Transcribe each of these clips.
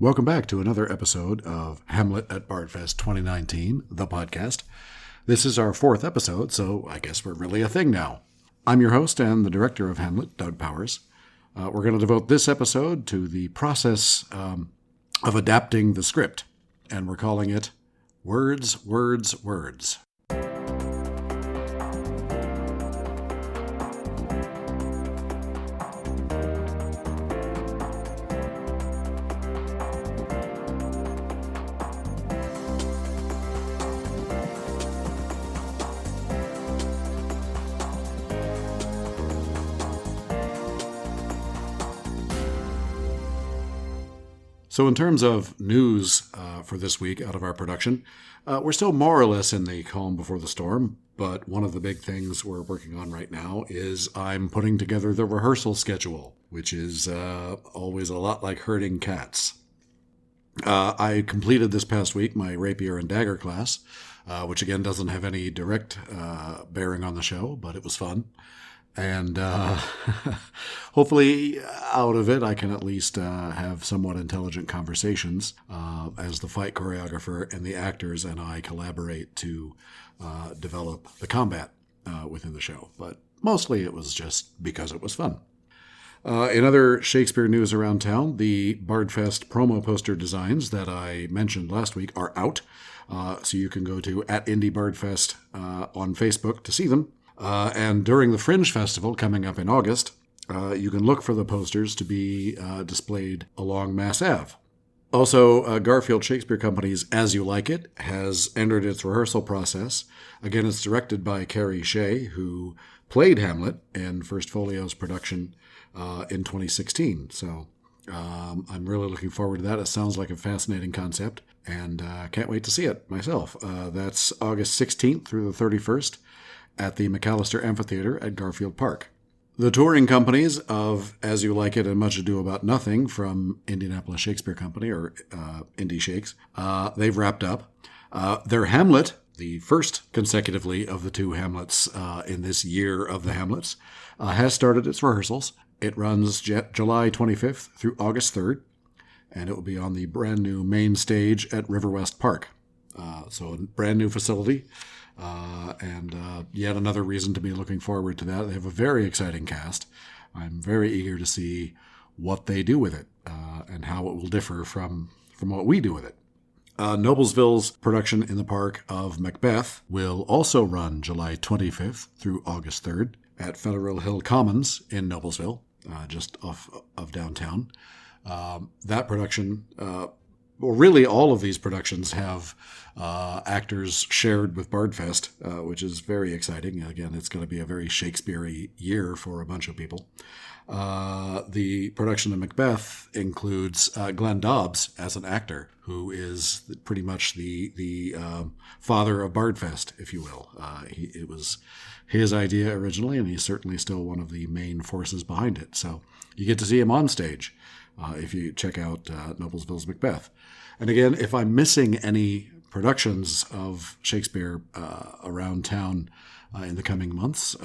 Welcome back to another episode of Hamlet at Bardfest 2019, the podcast. This is our fourth episode, so I guess we're really a thing now. I'm your host and the director of Hamlet, Doug Powers. We're going to devote this episode to the process of adapting the script, and we're calling it Words, Words, Words. So in terms of news for this week out of our production, we're still more or less in the calm before the storm, but one of the big things we're working on right now is I'm putting together the rehearsal schedule, which is always a lot like herding cats. I completed this past week my rapier and dagger class, which again doesn't have any direct bearing on the show, but it was fun. And hopefully out of it, I can at least have somewhat intelligent conversations as the fight choreographer and the actors and I collaborate to develop the combat within the show. But mostly it was just because it was fun. In other Shakespeare news around town, the Bardfest promo poster designs that I mentioned last week are out. So you can go to @IndieBardfest on Facebook to see them. And during the Fringe Festival coming up in August, you can look for the posters to be displayed along Mass Ave. Also, Garfield Shakespeare Company's As You Like It has entered its rehearsal process. Again, it's directed by Carrie Shea, who played Hamlet in First Folio's production in 2016. So I'm really looking forward to that. It sounds like a fascinating concept, and can't wait to see it myself. That's August 16th through the 31st. At the McAllister Amphitheater at Garfield Park. The touring companies of As You Like It and Much Ado About Nothing from Indianapolis Shakespeare Company, or Indie Shakes, they've wrapped up. Their Hamlet, the first consecutively of the two Hamlets in this year of the Hamlets, has started its rehearsals. It runs July 25th through August 3rd, and it will be on the brand new main stage at Riverwest Park. So a brand new facility. And yet another reason to be looking forward to that. They have a very exciting cast. I'm very eager to see what they do with it and how it will differ from what we do with it. Noblesville's production in the park of Macbeth will also run July 25th through August 3rd at Federal Hill Commons in Noblesville, just off of downtown. That production... Well, really, all of these productions have actors shared with Bardfest, which is very exciting. Again, it's going to be a very Shakespeare-y year for a bunch of people. The production of Macbeth includes Glenn Dobbs as an actor, who is pretty much the father of Bardfest, if you will. It was his idea originally, and he's certainly still one of the main forces behind it. So you get to see him on stage. If you check out Noblesville's Macbeth. And again, if I'm missing any productions of Shakespeare around town in the coming months,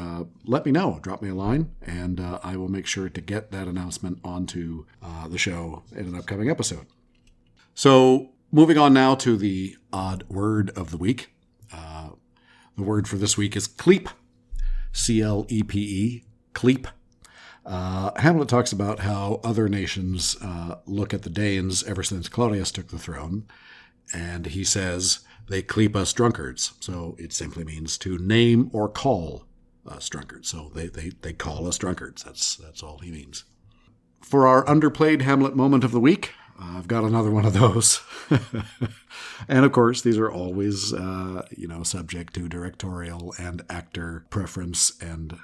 let me know. Drop me a line, and I will make sure to get that announcement onto the show in an upcoming episode. So moving on now to the odd word of the week. The word for this week is clepe, C-L-E-P-E, clepe. Hamlet talks about how other nations look at the Danes ever since Claudius took the throne, and he says they clepe us drunkards. So it simply means to name or call us drunkards. So they call us drunkards. That's all he means. For our underplayed Hamlet moment of the week, I've got another one of those. And of course, these are always subject to directorial and actor preference and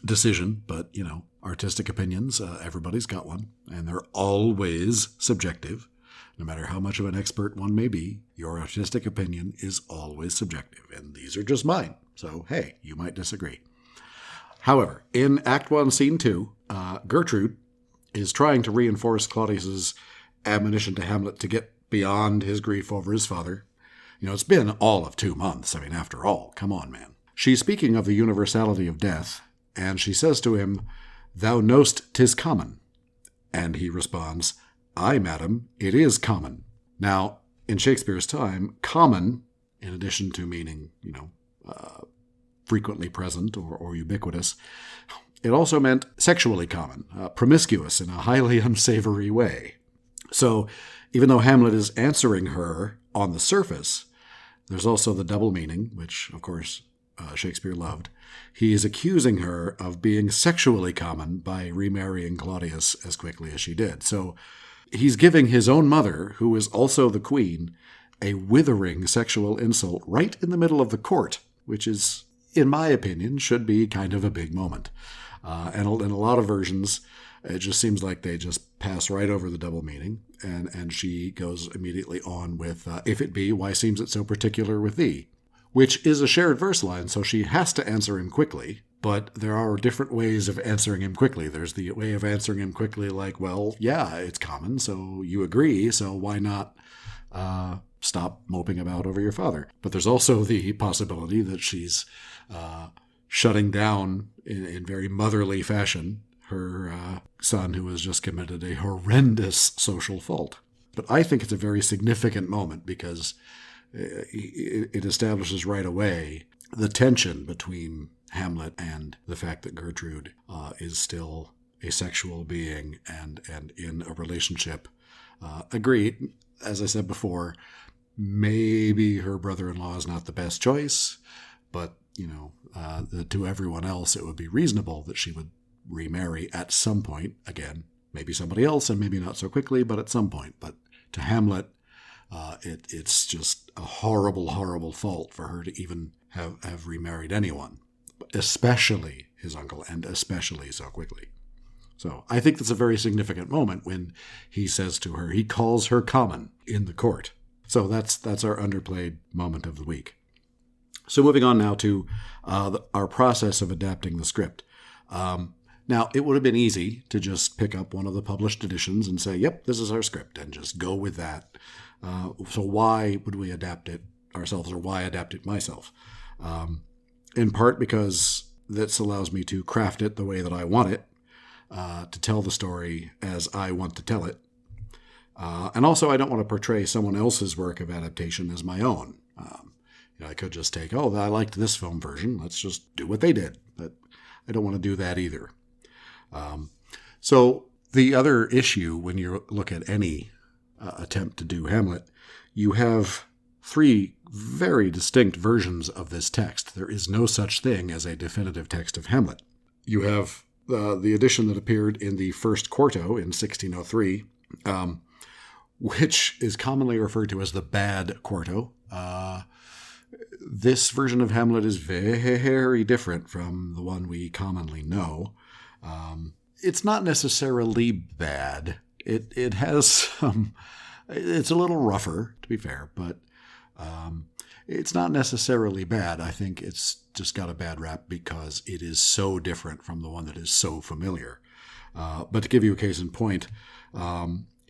decision, but, artistic opinions, everybody's got one, and they're always subjective. No matter how much of an expert one may be, your artistic opinion is always subjective, and these are just mine. So, hey, you might disagree. However, in Act 1, Scene 2, Gertrude is trying to reinforce Claudius's admonition to Hamlet to get beyond his grief over his father. It's been all of 2 months. After all, come on, man. She's speaking of the universality of death, and she says to him, "Thou know'st 'tis common." And he responds, "Aye, madam, it is common." Now, in Shakespeare's time, common, in addition to meaning, frequently present or ubiquitous, it also meant sexually common, promiscuous in a highly unsavory way. So even though Hamlet is answering her on the surface, there's also the double meaning, which, of course, Shakespeare loved. He is accusing her of being sexually common by remarrying Claudius as quickly as she did. So he's giving his own mother, who is also the queen, a withering sexual insult right in the middle of the court, which is, in my opinion, should be kind of a big moment. And in a lot of versions, it just seems like they just pass right over the double meaning, and she goes immediately on with, "If it be, why seems it so particular with thee?" Which is a shared verse line, so she has to answer him quickly, but there are different ways of answering him quickly. There's the way of answering him quickly like, well, yeah, it's common, so you agree, so why not stop moping about over your father? But there's also the possibility that she's shutting down in very motherly fashion her son who has just committed a horrendous social fault. But I think it's a very significant moment because it establishes right away the tension between Hamlet and the fact that Gertrude is still a sexual being and in a relationship. Agreed, as I said before, maybe her brother-in-law is not the best choice, but to everyone else it would be reasonable that she would remarry at some point. Again, maybe somebody else and maybe not so quickly, but at some point. But to Hamlet, it's just a horrible, horrible fault for her to even have remarried anyone, especially his uncle, and especially so quickly. So I think that's a very significant moment when he says to her, he calls her common in the court. So that's our underplayed moment of the week. So moving on now to our process of adapting the script. Now, it would have been easy to just pick up one of the published editions and say, yep, this is our script, and just go with that. So why would we adapt it ourselves, or why adapt it myself? In part because this allows me to craft it the way that I want it, to tell the story as I want to tell it. And also, I don't want to portray someone else's work of adaptation as my own. I could just take, I liked this film version, let's just do what they did. But I don't want to do that either. So the other issue when you look at any attempt to do Hamlet, you have three very distinct versions of this text. There is no such thing as a definitive text of Hamlet. You have the edition that appeared in the first quarto in 1603, which is commonly referred to as the bad quarto. This version of Hamlet is very different from the one we commonly know. It's not necessarily bad. It has some... It's a little rougher, to be fair, but it's not necessarily bad. I think it's just got a bad rap because it is so different from the one that is so familiar. But to give you a case in point,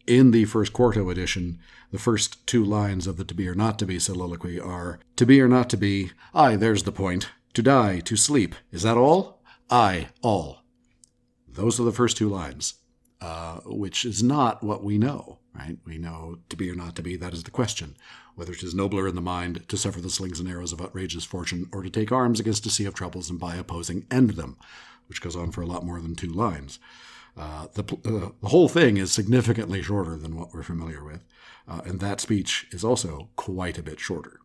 in the first quarto edition, the first two lines of the to be or not to be soliloquy are, to be or not to be, aye, there's the point, to die, to sleep, is that all? Aye, all. Those are the first two lines, which is not what we know, right? We know to be or not to be, that is the question, whether it is nobler in the mind to suffer the slings and arrows of outrageous fortune, or to take arms against a sea of troubles and by opposing end them, which goes on for a lot more than two lines. The whole thing is significantly shorter than what we're familiar with, and that speech is also quite a bit shorter.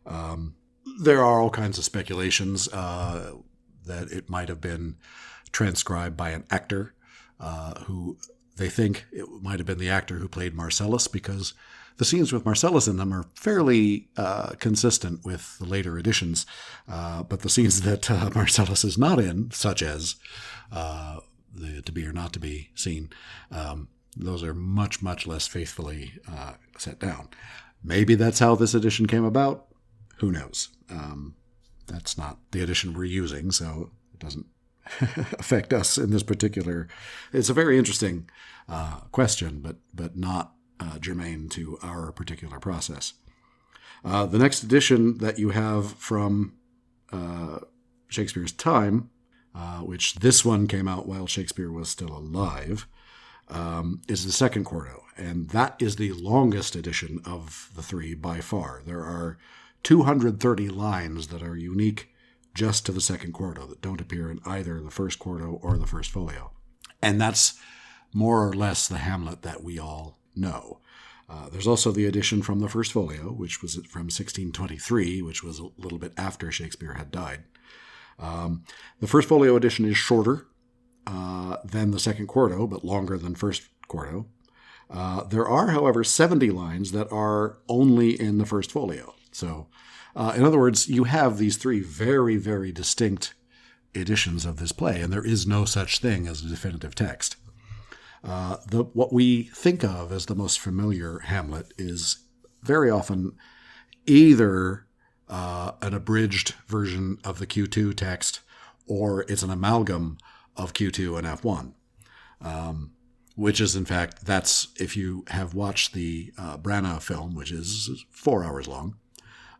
There are all kinds of speculations that it might have been transcribed by an actor who they think it might have been the actor who played Marcellus, because the scenes with Marcellus in them are fairly consistent with the later editions, but the scenes that Marcellus is not in, such as the to be or not to be scene, those are much, much less faithfully set down. Maybe that's how this edition came about. Who knows? That's not the edition we're using, so it doesn't affect us in this particular... It's a very interesting question, but not germane to our particular process. The next edition that you have from Shakespeare's time, which this one came out while Shakespeare was still alive, is the second quarto, and that is the longest edition of the three by far. There are 230 lines that are unique just to the second quarto that don't appear in either the first quarto or the first folio. And that's more or less the Hamlet that we all know. There's also the edition from the first folio, which was from 1623, which was a little bit after Shakespeare had died. The first folio edition is shorter than the second quarto, but longer than first quarto. There are, however, 70 lines that are only in the first folio. So, in other words, you have these three very, very distinct editions of this play, and there is no such thing as a definitive text. What we think of as the most familiar Hamlet is very often either an abridged version of the Q2 text, or it's an amalgam of Q2 and F1, which is, in fact, that's, if you have watched the Branagh film, which is 4 hours long,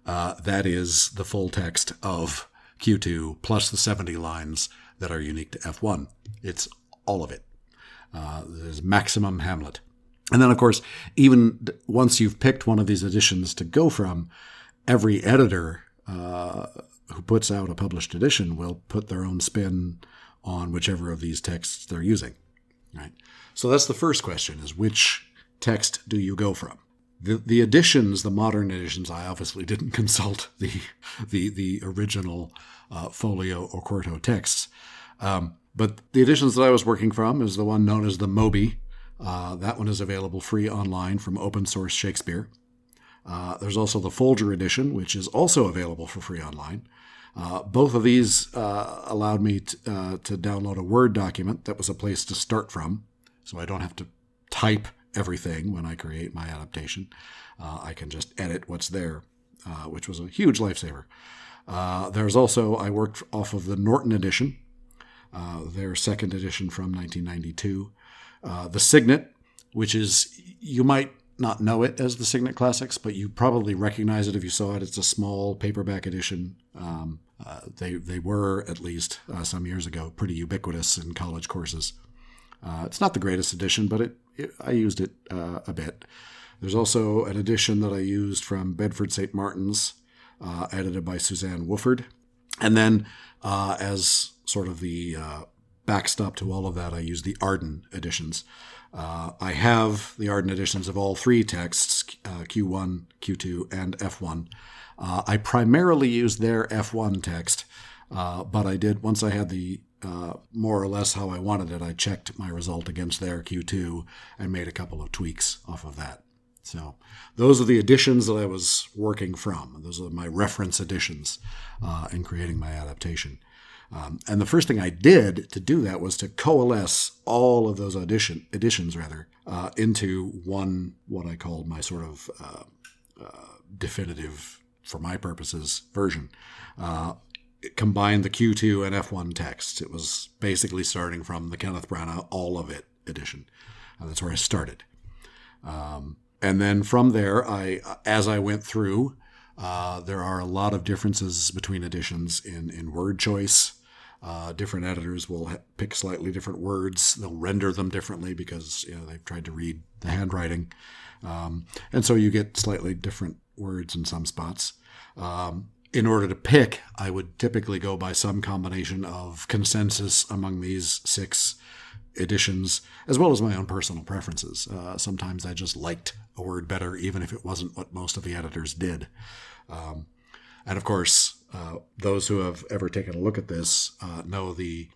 that is the full text of Q2 plus the 70 lines that are unique to F1. It's all of it. There's maximum Hamlet. And then, of course, even once you've picked one of these editions to go from, every editor who puts out a published edition will put their own spin on whichever of these texts they're using. Right? So that's the first question, is which text do you go from? The editions, the modern editions, I obviously didn't consult the original folio or quarto texts. But the editions that I was working from is the one known as the Moby. That one is available free online from Open Source Shakespeare. There's also the Folger edition, which is also available for free online. Both of these allowed me to download a Word document that was a place to start from, so I don't have to type everything when I create my adaptation. I can just edit what's there, which was a huge lifesaver. There's also, I worked off of the Norton edition, their second edition from 1992. The Signet, which is, you might not know it as the Signet Classics, but you probably recognize it if you saw it. It's a small paperback edition. They were, at least some years ago, pretty ubiquitous in college courses. It's not the greatest edition, but I used it a bit. There's also an edition that I used from Bedford St. Martin's, edited by Suzanne Wooford. And then as sort of the backstop to all of that, I used the Arden editions. I have the Arden editions of all three texts, Q1, Q2, and F1. I primarily used their F1 text, but I did, once I had the more or less how I wanted it, I checked my result against their Q2 and made a couple of tweaks off of that. So those are the editions that I was working from. Those are my reference editions in creating my adaptation. And the first thing I did to do that was to coalesce all of those editions into one, what I called my sort of definitive, for my purposes, version. It combined the Q2 and F1 texts. It was basically starting from the Kenneth Branagh All of It edition. And that's where I started. And then from there, as I went through, there are a lot of differences between editions in word choice. Different editors will pick slightly different words. They'll render them differently because they've tried to read the handwriting. And so you get slightly different words in some spots. In order to pick, I would typically go by some combination of consensus among these 6 editions, as well as my own personal preferences. Sometimes I just liked a word better, even if it wasn't what most of the editors did. And of course, those who have ever taken a look at this know the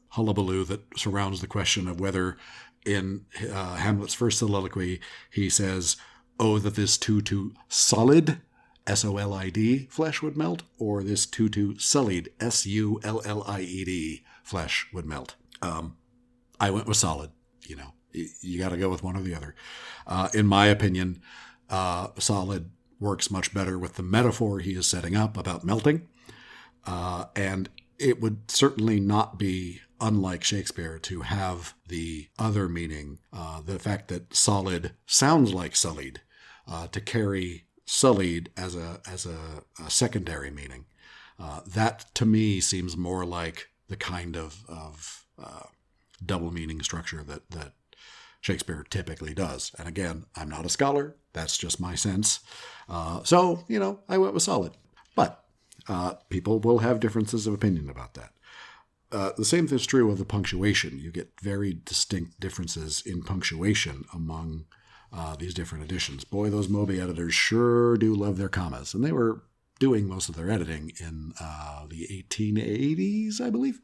hullabaloo that surrounds the question of whether in Hamlet's first soliloquy he says, "Oh, that this too solid, SOLID, flesh would melt," or this too sullied, SULLIED, flesh would melt. I went with solid. You got to go with one or the other. In my opinion, solid works much better with the metaphor he is setting up about melting. And it would certainly not be unlike Shakespeare to have the other meaning, the fact that solid sounds like sullied, to carry sullied as a secondary meaning. That to me seems more like the kind of double meaning structure that Shakespeare typically does. And again, I'm not a scholar. That's just my sense. So, I went with solid. But people will have differences of opinion about that. The same thing is true of the punctuation. You get very distinct differences in punctuation among these different editions. Boy, those Moby editors sure do love their commas. And they were doing most of their editing in the 1880s, I believe.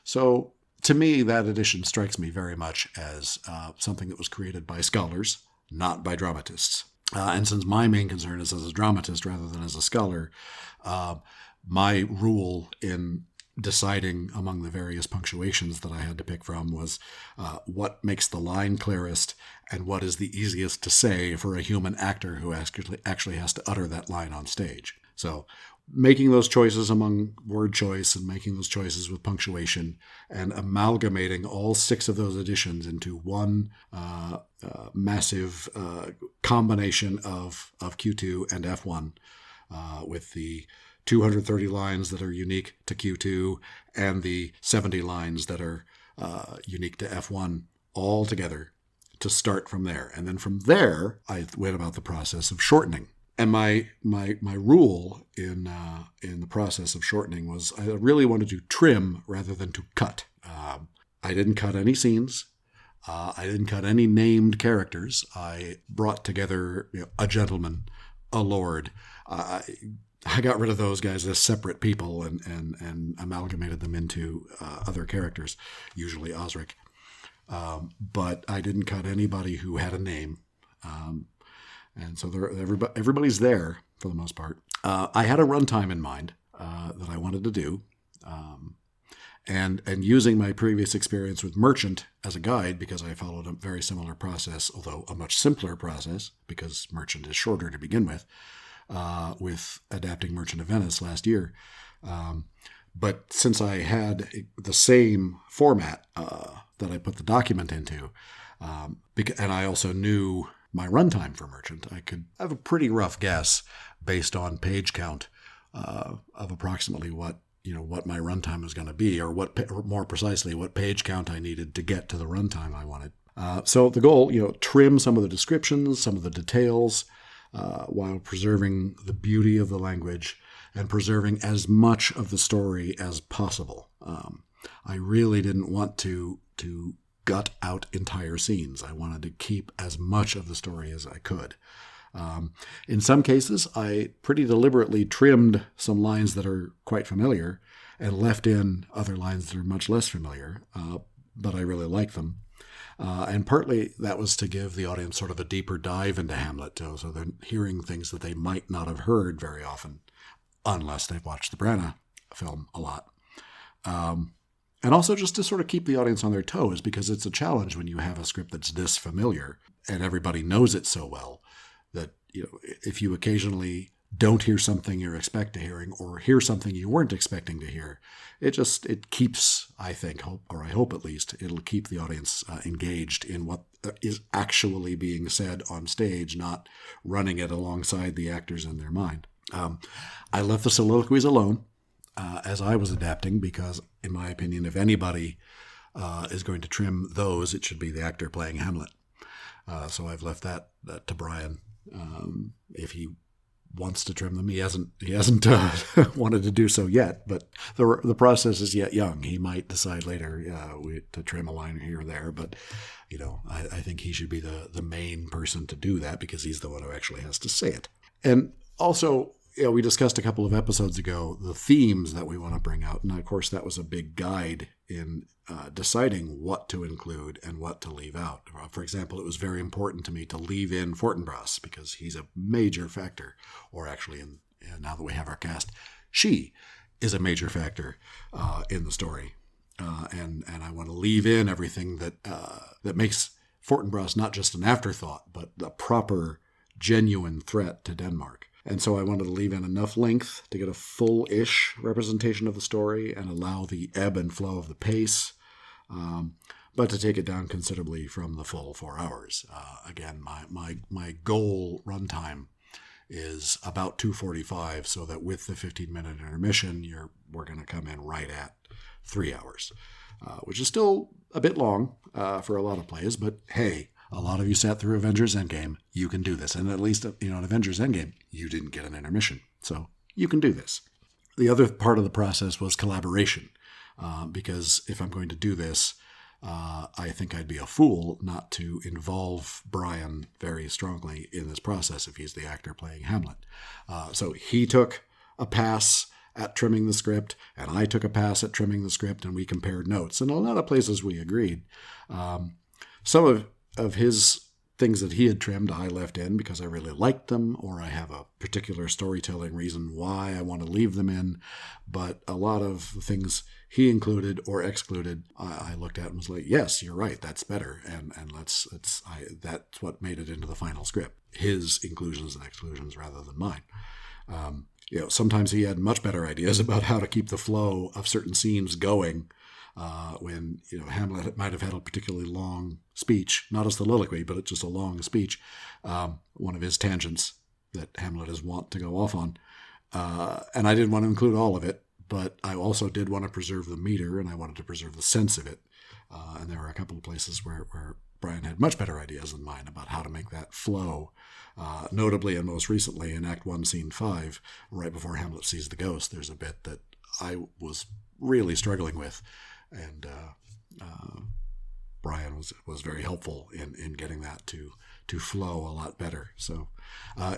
So to me, that edition strikes me very much as something that was created by scholars, not by dramatists. And since my main concern is as a dramatist rather than as a scholar, my rule in deciding among the various punctuations that I had to pick from was what makes the line clearest and what is the easiest to say for a human actor who actually has to utter that line on stage. So making those choices among word choice and making those choices with punctuation and amalgamating all 6 of those editions into one massive combination of Q2 and F1 with the 230 lines that are unique to Q2 and the 70 lines that are unique to F1 all together to start from there. And then from there, I went about the process of shortening. And my rule in the process of shortening was I really wanted to trim rather than to cut. I didn't cut any scenes. I didn't cut any named characters. I brought together a gentleman, a lord. I got rid of those guys as separate people and amalgamated them into other characters, usually Osric. But I didn't cut anybody who had a name. And so everybody's there for the most part. I had a runtime in mind that I wanted to do. And using my previous experience with Merchant as a guide, because I followed a very similar process, although a much simpler process, because Merchant is shorter to begin with adapting Merchant of Venice last year. But since I had the same format that I put the document into, and I also knew my runtime for Merchant, I could have a pretty rough guess based on page count of approximately what my runtime was going to be, or more precisely, what page count I needed to get to the runtime I wanted. So the goal, trim some of the descriptions, some of the details, while preserving the beauty of the language and preserving as much of the story as possible. I really didn't want to gut out entire scenes. I wanted to keep as much of the story as I could. In some cases, I pretty deliberately trimmed some lines that are quite familiar and left in other lines that are much less familiar, but I really like them. And partly that was to give the audience sort of a deeper dive into Hamlet, so they're hearing things that they might not have heard very often, unless they've watched the Branagh film a lot. And also just to sort of keep the audience on their toes, because it's a challenge when you have a script that's this familiar and everybody knows it so well that if you occasionally don't hear something you're expecting to hearing or hear something you weren't expecting to hear, it keeps, I think, or I hope at least, it'll keep the audience engaged in what is actually being said on stage, not running it alongside the actors in their mind. I left the soliloquies alone as I was adapting because, in my opinion, if anybody is going to trim those, it should be the actor playing Hamlet. So I've left that to Brian. If he wants to trim them, he hasn't wanted to do so yet, but the process is yet young. He might decide later to trim a line here or there, but I think he should be the main person to do that because he's the one who actually has to say it. And also, we discussed a couple of episodes ago the themes that we want to bring out, and of course that was a big guide in deciding what to include and what to leave out. For example, it was very important to me to leave in Fortinbras because he's a major factor, or actually, now that we have our cast, she is a major factor in the story, and I want to leave in everything that makes Fortinbras not just an afterthought, but a proper, genuine threat to Denmark. And so I wanted to leave in enough length to get a full-ish representation of the story and allow the ebb and flow of the pace, but to take it down considerably from the full 4 hours. Again, my goal runtime is about 2:45, so that with the 15-minute intermission, we're going to come in right at 3 hours, which is still a bit long for a lot of plays, but hey, a lot of you sat through Avengers Endgame. You can do this. And at least, in Avengers Endgame, you didn't get an intermission. So you can do this. The other part of the process was collaboration, because if I'm going to do this, I think I'd be a fool not to involve Brian very strongly in this process if he's the actor playing Hamlet. So he took a pass at trimming the script, and I took a pass at trimming the script, and we compared notes. And a lot of places we agreed. Some of his things that he had trimmed, I left in because I really liked them, or I have a particular storytelling reason why I want to leave them in. But a lot of things he included or excluded, I looked at and was like, yes, you're right, that's better. And that's what made it into the final script. His inclusions and exclusions rather than mine. Sometimes he had much better ideas about how to keep the flow of certain scenes going. When Hamlet might have had a particularly long speech, not a soliloquy, but just a long speech, one of his tangents that Hamlet is wont to go off on. And I didn't want to include all of it, but I also did want to preserve the meter, and I wanted to preserve the sense of it. And there were a couple of places where Brian had much better ideas than mine about how to make that flow. Notably, and most recently, in Act 1, Scene 5, right before Hamlet sees the ghost, there's a bit that I was really struggling with. And Brian was very helpful in getting that to flow a lot better. So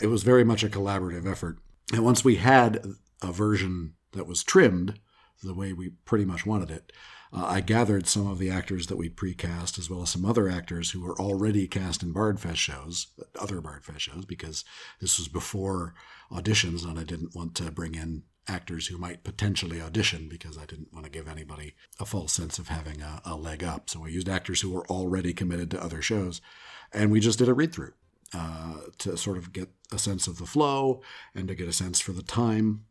it was very much a collaborative effort. And once we had a version that was trimmed the way we pretty much wanted it, I gathered some of the actors that we'd pre-cast, as well as some other actors who were already cast in Bardfest shows, other Bardfest shows, because this was before auditions, and I didn't want to bring in actors who might potentially audition because I didn't want to give anybody a false sense of having a leg up. So I used actors who were already committed to other shows, and we just did a read-through to sort of get a sense of the flow and to get a sense for the time.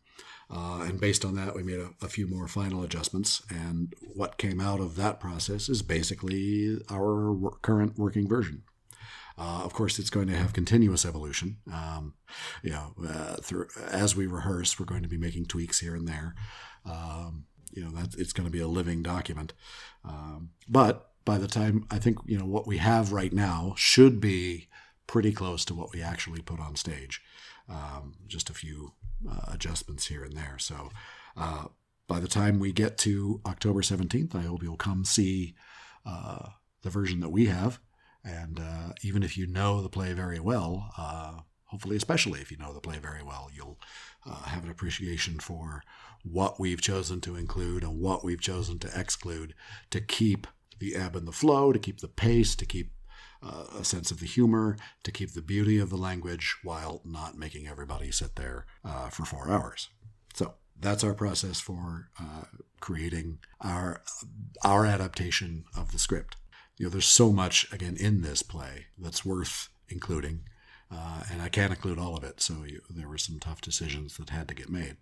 And based on that, we made a few more final adjustments. And what came out of that process is basically our current working version. Of course, it's going to have continuous evolution. As we rehearse, we're going to be making tweaks here and there. It's going to be a living document. But by the time, I think, what we have right now should be pretty close to what we actually put on stage. Just a few adjustments here and there. So by the time we get to October 17th, I hope you'll come see the version that we have. And even if you know the play very well, hopefully especially if you know the play very well, you'll have an appreciation for what we've chosen to include and what we've chosen to exclude to keep the ebb and the flow, to keep the pace, to keep a sense of the humor, to keep the beauty of the language while not making everybody sit there for 4 hours. So that's our process for creating our adaptation of the script. There's so much, again, in this play that's worth including, and I can't include all of it, so there were some tough decisions that had to get made.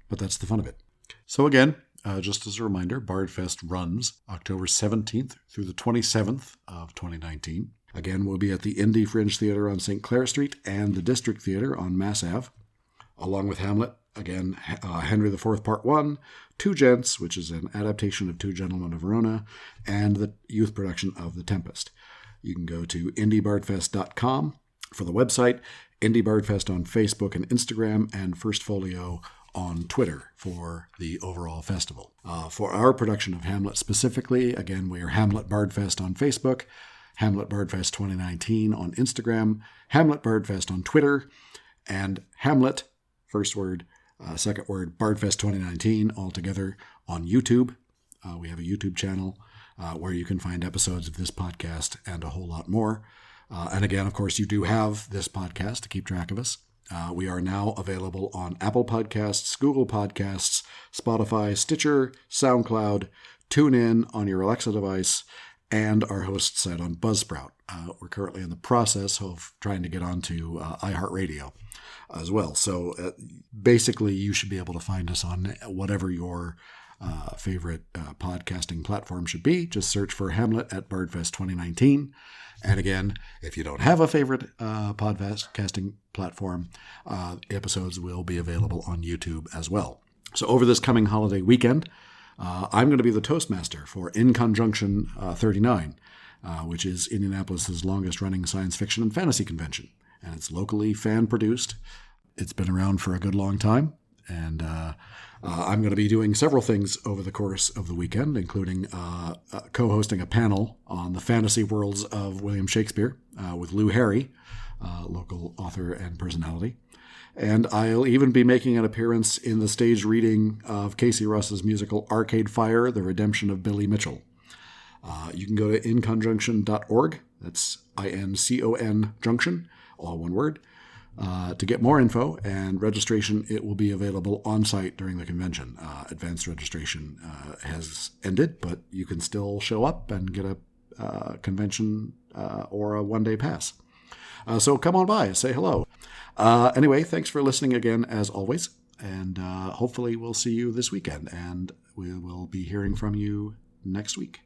But that's the fun of it. So again, just as a reminder, Bardfest runs October 17th through the 27th of 2019. Again, we'll be at the Indie Fringe Theater on St. Clair Street and the District Theater on Mass Ave, along with Hamlet. Again, Henry IV, Part 1, Two Gents, which is an adaptation of Two Gentlemen of Verona, and the youth production of The Tempest. You can go to indiebardfest.com for the website, Indie Bardfest on Facebook and Instagram, and First Folio on Twitter for the overall festival. For our production of Hamlet specifically, again, we are Hamlet Bardfest on Facebook, Hamlet Bardfest 2019 on Instagram, Hamlet Bardfest on Twitter, and Hamlet, first word, second word, Bardfest 2019 all together on YouTube. We have a YouTube channel where you can find episodes of this podcast and a whole lot more. And again, of course, you do have this podcast to keep track of us. We are now available on Apple Podcasts, Google Podcasts, Spotify, Stitcher, SoundCloud, TuneIn on your Alexa device, and our host site on Buzzsprout. We're currently in the process of trying to get onto iHeartRadio as well. So basically, you should be able to find us on whatever your favorite podcasting platform should be. Just search for Hamlet at Bardfest 2019. And again, if you don't have a favorite podcasting platform, episodes will be available on YouTube as well. So over this coming holiday weekend, I'm going to be the Toastmaster for In Conjunction 39, which is Indianapolis's longest-running science fiction and fantasy convention. And it's locally fan-produced. It's been around for a good long time. And I'm going to be doing several things over the course of the weekend, including co-hosting a panel on the fantasy worlds of William Shakespeare with Lou Harry, local author and personality. And I'll even be making an appearance in the stage reading of Casey Russ's musical Arcade Fire, The Redemption of Billy Mitchell. You can go to inconjunction.org, that's INCON junction, all one word, to get more info and registration. It will be available on site during the convention. Advanced registration has ended, but you can still show up and get a convention or a one-day pass. So come on by, say hello. Anyway, thanks for listening again, as always, and hopefully we'll see you this weekend, and we will be hearing from you next week.